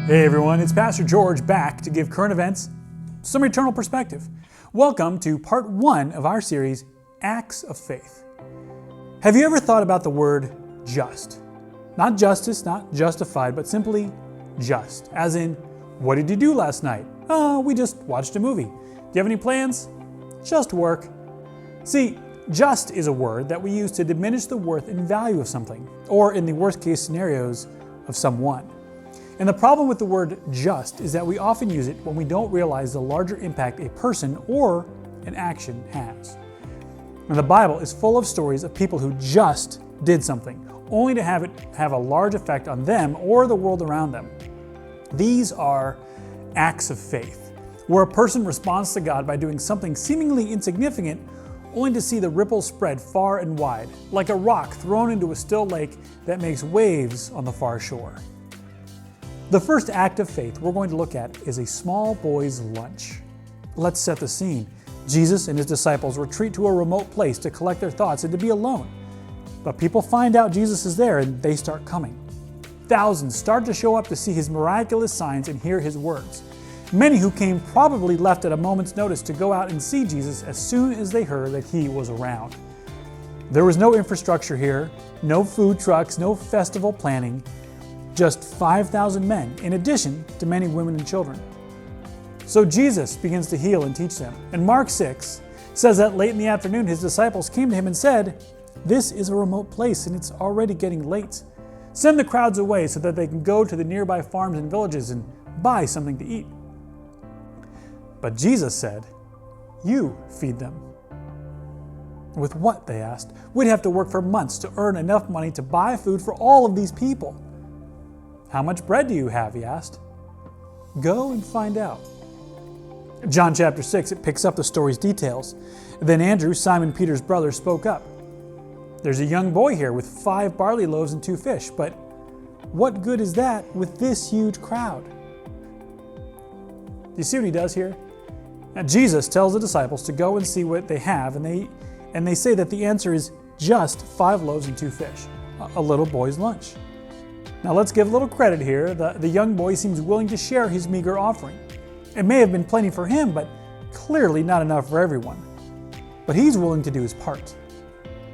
Hey everyone, it's Pastor George back to give current events some eternal perspective. Welcome to part 1 of our series, Acts of Faith. Have you ever thought about the word just? Not justice, not justified, but simply just. As in, what did you do last night? Oh, we just watched a movie. Do you have any plans? Just work. See, just is a word that we use to diminish the worth and value of something, or in the worst case scenarios, of someone. And the problem with the word just is that we often use it when we don't realize the larger impact a person or an action has. And the Bible is full of stories of people who just did something, only to have it have a large effect on them or the world around them. These are acts of faith, where a person responds to God by doing something seemingly insignificant, only to see the ripples spread far and wide, like a rock thrown into a still lake that makes waves on the far shore. The first act of faith we're going to look at is a small boy's lunch. Let's set the scene. Jesus and his disciples retreat to a remote place to collect their thoughts and to be alone. But people find out Jesus is there and they start coming. Thousands start to show up to see his miraculous signs and hear his words. Many who came probably left at a moment's notice to go out and see Jesus as soon as they heard that he was around. There was no infrastructure here, no food trucks, no festival planning. Just 5,000 men, in addition to many women and children. So Jesus begins to heal and teach them. And Mark 6 says that late in the afternoon, his disciples came to him and said, "This is a remote place and it's already getting late. Send the crowds away so that they can go to the nearby farms and villages and buy something to eat." But Jesus said, "You feed them." "With what?" they asked. "We'd have to work for months to earn enough money to buy food for all of these people." "How much bread do you have?" he asked. "Go and find out." John chapter 6, it picks up the story's details. Then Andrew, Simon Peter's brother, spoke up. "There's a young boy here with 5 barley loaves and 2 fish, but what good is that with this huge crowd?" Do you see what he does here? Now, Jesus tells the disciples to go and see what they have, and they say that the answer is just 5 loaves and 2 fish, a little boy's lunch. Now let's give a little credit here. The young boy seems willing to share his meager offering. It may have been plenty for him, but clearly not enough for everyone. But he's willing to do his part.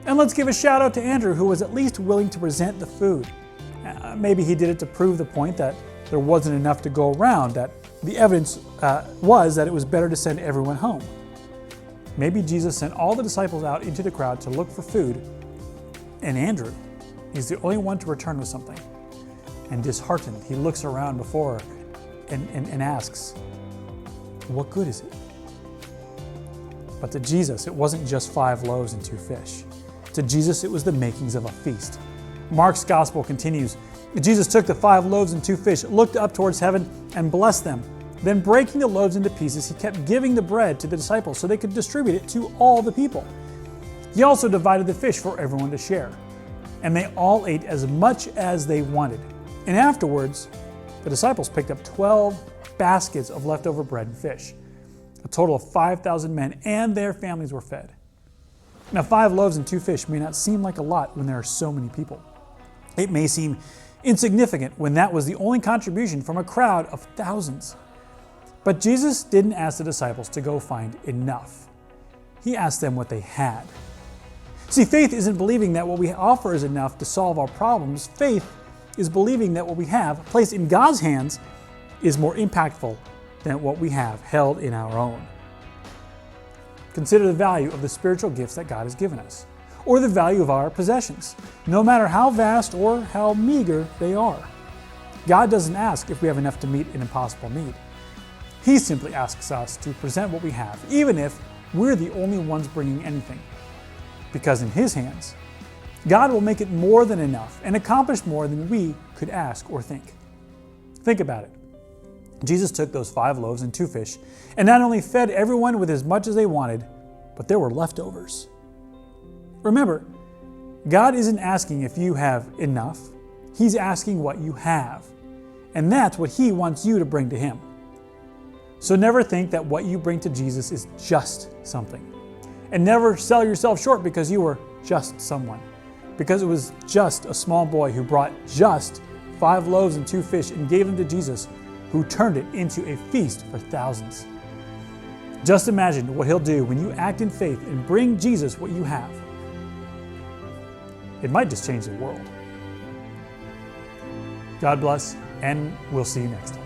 And let's give a shout out to Andrew, who was at least willing to present the food. Maybe he did it to prove the point that there wasn't enough to go around, that the evidence was that it was better to send everyone home. Maybe Jesus sent all the disciples out into the crowd to look for food, and Andrew is the only one to return with something. And disheartened, he looks around before and asks, "What good is it?" But to Jesus, it wasn't just 5 loaves and 2 fish. To Jesus, it was the makings of a feast. Mark's gospel continues. Jesus took the 5 loaves and 2 fish, looked up towards heaven, and blessed them. Then breaking the loaves into pieces, he kept giving the bread to the disciples so they could distribute it to all the people. He also divided the fish for everyone to share. And they all ate as much as they wanted. And afterwards, the disciples picked up 12 baskets of leftover bread and fish. A total of 5,000 men and their families were fed. Now, 5 loaves and 2 fish may not seem like a lot when there are so many people. It may seem insignificant when that was the only contribution from a crowd of thousands. But Jesus didn't ask the disciples to go find enough. He asked them what they had. See, faith isn't believing that what we offer is enough to solve our problems. Faith is believing that what we have, placed in God's hands, is more impactful than what we have held in our own. Consider the value of the spiritual gifts that God has given us, or the value of our possessions, no matter how vast or how meager they are. God doesn't ask if we have enough to meet an impossible need. He simply asks us to present what we have, even if we're the only ones bringing anything. Because in His hands, God will make it more than enough and accomplish more than we could ask or think. Think about it. Jesus took those 5 loaves and 2 fish and not only fed everyone with as much as they wanted, but there were leftovers. Remember, God isn't asking if you have enough. He's asking what you have. And that's what He wants you to bring to Him. So never think that what you bring to Jesus is just something. And never sell yourself short because you were just someone. Because it was just a small boy who brought just 5 loaves and 2 fish and gave them to Jesus, who turned it into a feast for thousands. Just imagine what he'll do when you act in faith and bring Jesus what you have. It might just change the world. God bless, and we'll see you next time.